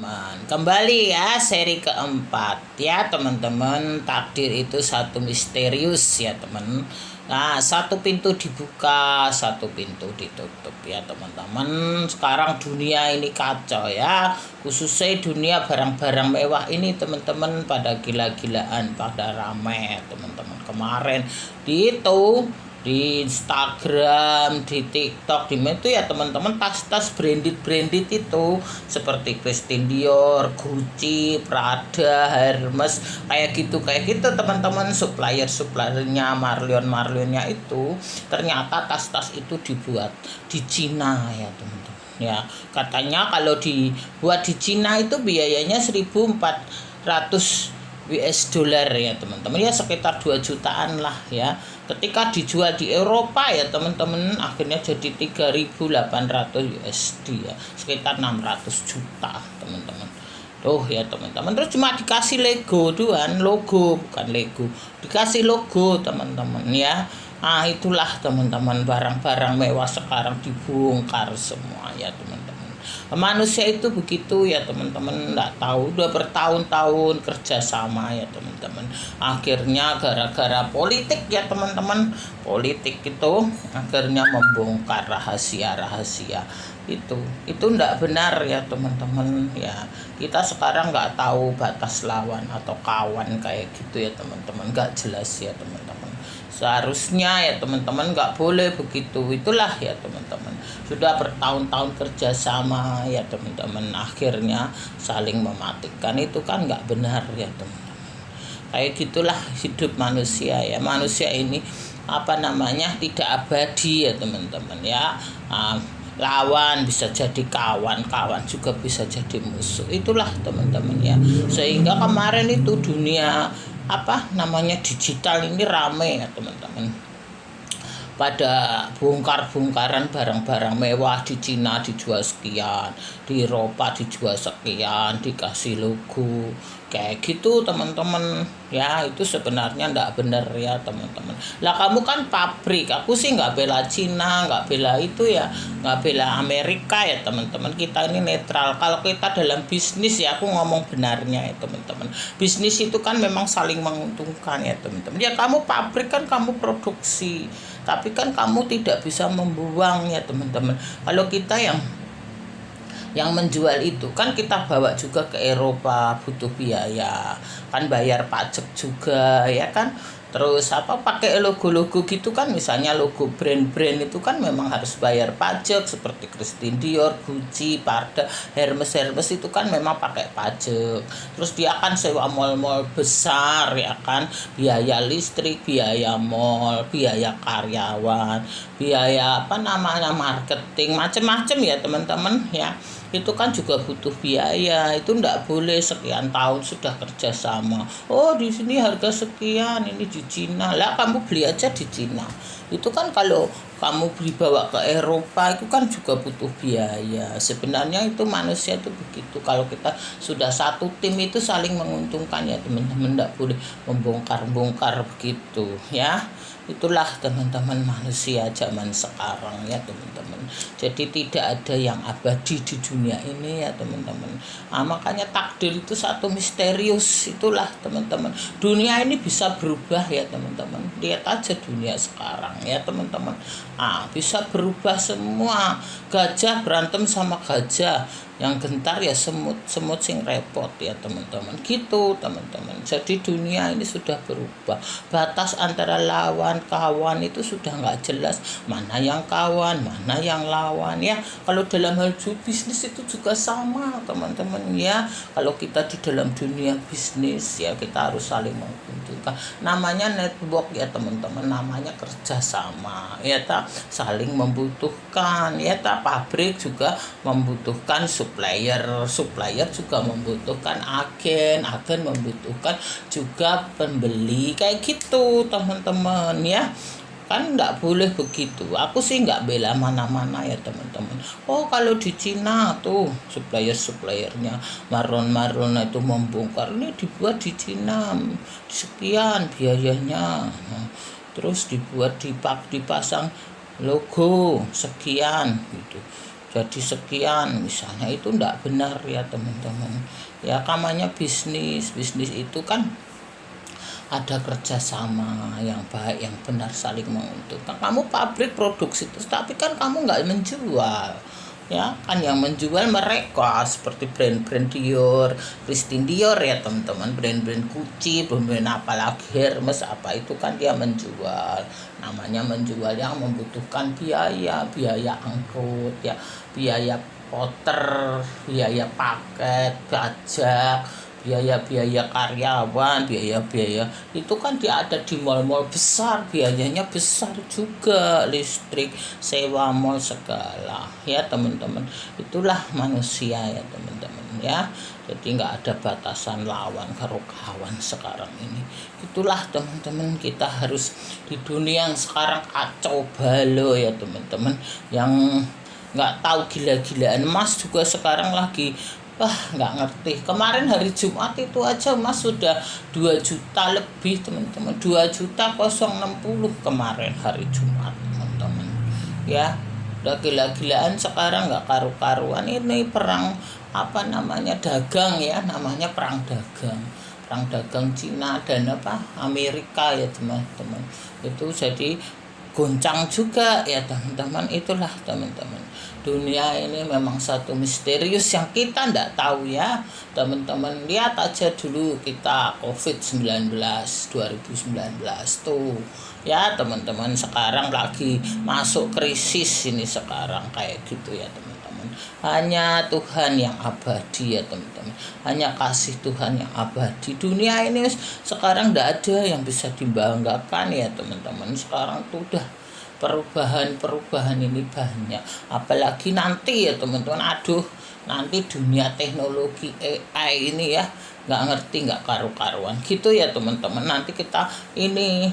teman-teman. Kembali ya seri keempat ya teman-teman. Takdir itu satu misterius ya teman. Nah, satu pintu dibuka, satu pintu ditutup ya teman-teman. Sekarang dunia ini kacau ya. Khususnya dunia barang-barang mewah ini teman-teman pada gila-gilaan, pada ramai teman-teman. Kemarin di Instagram, di TikTok, di mana itu ya teman-teman, tas-tas branded itu seperti Christian Dior, Gucci, Prada, Hermes kayak gitu teman-teman. Suppliernya Marlionnya itu ternyata tas-tas itu dibuat di Cina ya teman-teman ya. Katanya kalau dibuat di Cina itu biayanya 1.400 US dollar ya teman-teman, ya sekitar 2 jutaan lah ya. Ketika dijual di Eropa ya teman-teman, akhirnya jadi 3.800 USD ya, sekitar 600 juta teman-teman. Tuh ya teman-teman, terus cuma dikasih logo bukan Lego, dikasih logo teman-teman ya. Nah itulah teman-teman, barang-barang mewah sekarang dibongkar semua ya teman-teman. Manusia itu begitu ya teman-teman, nggak tahu udah bertahun-tahun kerja sama ya teman-teman. Akhirnya gara-gara politik ya teman-teman, politik itu akhirnya membongkar rahasia-rahasia itu nggak benar ya teman-teman ya. Kita sekarang nggak tahu batas lawan atau kawan kayak gitu ya teman-teman, nggak jelas ya teman-teman. Seharusnya ya teman-teman nggak boleh begitu. Itulah ya teman-teman, sudah bertahun-tahun kerja sama ya teman-teman, akhirnya saling mematikan, itu kan nggak benar ya teman-teman. Kayak gitulah hidup manusia ya. Manusia ini tidak abadi ya teman-teman ya. Lawan bisa jadi kawan juga bisa jadi musuh. Itulah teman-teman ya. Sehingga kemarin itu dunia digital ini rame ya teman-teman, pada bongkar-bongkaran barang-barang mewah. Di Cina dijual sekian, di Eropa dijual sekian, dikasih logo kayak gitu teman-teman ya. Itu sebenarnya nggak benar ya teman-teman. Lah kamu kan pabrik, aku sih nggak bela Cina, nggak bela itu ya, nggak bela Amerika ya teman-teman. Kita ini netral. Kalau kita dalam bisnis ya, aku ngomong benarnya ya teman-teman. Bisnis itu kan memang saling menguntungkan ya teman-teman. Ya kamu pabrik kan kamu produksi, tapi kan kamu tidak bisa membuang ya teman-teman. Kalau kita yang menjual itu kan kita bawa juga ke Eropa, butuh biaya kan, bayar pajak juga ya kan. Terus pakai logo-logo gitu kan, misalnya logo brand-brand itu kan memang harus bayar pajak, seperti Christian Dior, Gucci, Prada, Hermes itu kan memang pakai pajak. Terus dia akan sewa mall-mall besar ya kan, biaya listrik, biaya mall, biaya karyawan, biaya marketing, macam-macam ya teman-teman ya. Itu kan juga butuh biaya. Itu ndak boleh sekian tahun sudah kerja sama, oh di sini harga sekian, ini di Cina lah, kamu beli aja di Cina. Itu kan kalau kamu dibawa ke Eropa itu kan juga butuh biaya. Sebenarnya itu manusia itu begitu. Kalau kita sudah satu tim itu saling menguntungkan ya teman-teman, ndak boleh membongkar-bongkar begitu ya. Itulah teman-teman manusia zaman sekarang ya teman-teman. Jadi tidak ada yang abadi di dunia ini ya teman-teman. Makanya takdir itu satu misterius. Itulah teman-teman, dunia ini bisa berubah ya teman-teman. Lihat aja dunia sekarang ya teman-teman, bisa berubah semua. Gajah berantem sama gajah, yang gentar ya semut sing repot ya teman-teman, gitu teman-teman. Jadi dunia ini sudah berubah, batas antara lawan kawan itu sudah nggak jelas, mana yang kawan mana yang lawan ya. Kalau dalam hal bisnis itu juga sama teman-teman ya. Kalau kita di dalam dunia bisnis ya, kita harus saling menguntungkan, namanya network ya teman-teman, namanya kerjasama ya saling membutuhkan ya. Pabrik juga membutuhkan supplier juga membutuhkan agen membutuhkan juga pembeli, kayak gitu teman-teman ya. Kan nggak boleh begitu. Aku sih nggak bela mana-mana ya teman-teman. Oh kalau di Cina tuh suppliernya Marlon itu membongkar, ini dibuat di Cina sekian biayanya, terus dibuat dipasang logo sekian gitu. jadi sekian misalnya, itu enggak benar ya teman-teman. Ya namanya bisnis itu kan ada kerjasama yang baik, yang benar, saling menguntungkan. Kamu pabrik produksi terus, tapi kan kamu nggak menjual, ya kan yang menjual mereka seperti brand-brand Dior, Christian Dior ya teman-teman, brand-brand Gucci, brand-brand apalagi Hermes apa itu kan dia menjual. Namanya menjual yang membutuhkan biaya angkut ya, biaya porter, biaya paket, pajak, biaya-biaya karyawan, biaya-biaya itu kan dia ada di mal-mal besar, biayanya besar juga, listrik, sewa mal segala ya teman-teman. Itulah manusia ya teman-teman ya. Jadi nggak ada batasan lawan karo kawan sekarang ini. Itulah teman-teman, kita harus di dunia yang sekarang kacau balau ya teman-teman, yang nggak tahu gila-gilaan. Mas juga sekarang lagi nggak ngerti. Kemarin hari Jumat itu aja Mas sudah 2 juta lebih teman-teman, 2.060.000 kemarin hari Jumat teman-teman ya. Udah gila-gilaan sekarang, nggak karu-karuan. Ini perang dagang ya, namanya perang dagang Cina dan Amerika ya teman-teman. Itu jadi goncang juga ya teman-teman. Itulah teman-teman, dunia ini memang satu misterius yang kita ndak tahu ya teman-teman. Lihat aja dulu kita COVID-19 2019 tuh ya teman-teman, sekarang lagi masuk krisis ini sekarang kayak gitu ya teman-teman. Hanya Tuhan yang abadi ya teman-teman, hanya kasih Tuhan yang abadi. Dunia ini sekarang ndak ada yang bisa dibanggakan ya teman-teman. Sekarang tuh udah perubahan ini banyak, apalagi nanti ya teman-teman, nanti dunia teknologi AI ini ya, nggak ngerti, nggak karu-karuan gitu ya teman-teman. Nanti kita ini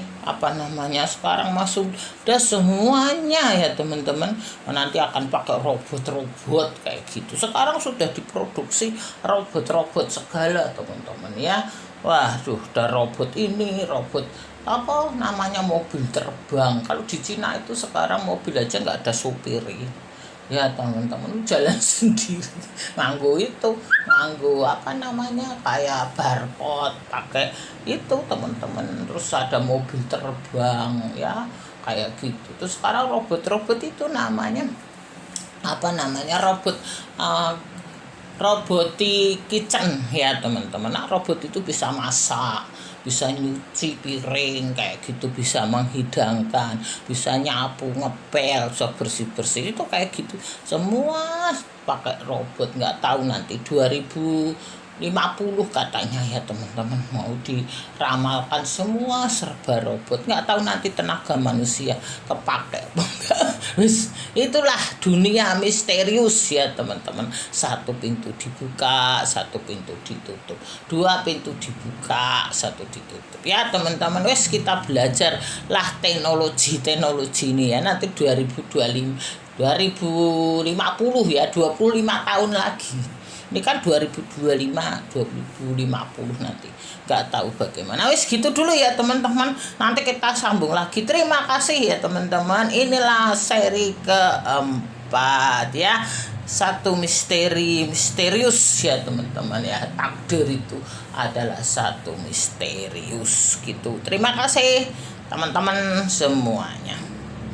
sekarang masuk udah semuanya ya teman-teman, nanti akan pakai robot kayak gitu. Sekarang sudah diproduksi robot segala teman-teman ya. Waduh, udah robot ini, robot mobil terbang. Kalau di Cina itu sekarang mobil aja nggak ada supir ya teman-teman, jalan sendiri. Nganggo kayak barcode, pakai itu teman-teman. Terus ada mobil terbang ya kayak gitu. Terus sekarang robot itu namanya robot robotic kitchen ya teman-teman. Robot itu bisa masak, bisa nyuci piring kayak gitu, bisa menghidangkan, bisa nyapu, ngepel, bisa bersih-bersih itu kayak gitu. Semua pakai robot. Nggak tahu nanti 2050 katanya ya teman-teman, mau diramalkan semua serba robot. Nggak tahu nanti tenaga manusia kepake apa enggak. Itulah dunia misterius ya teman-teman. 1 pintu dibuka, 1 pintu ditutup, 2 pintu dibuka, 1 ditutup ya teman-teman. Kita belajar lah teknologi ini ya. Nanti 2050 ya, 25 tahun lagi. Ini kan 2025, 2050 nanti. Nggak tahu bagaimana. Gitu dulu ya teman-teman. Nanti kita sambung lagi. Terima kasih ya teman-teman. Inilah seri keempat ya. 1 misterius ya teman-teman ya. Takdir itu adalah 1 misterius gitu. Terima kasih teman-teman semuanya.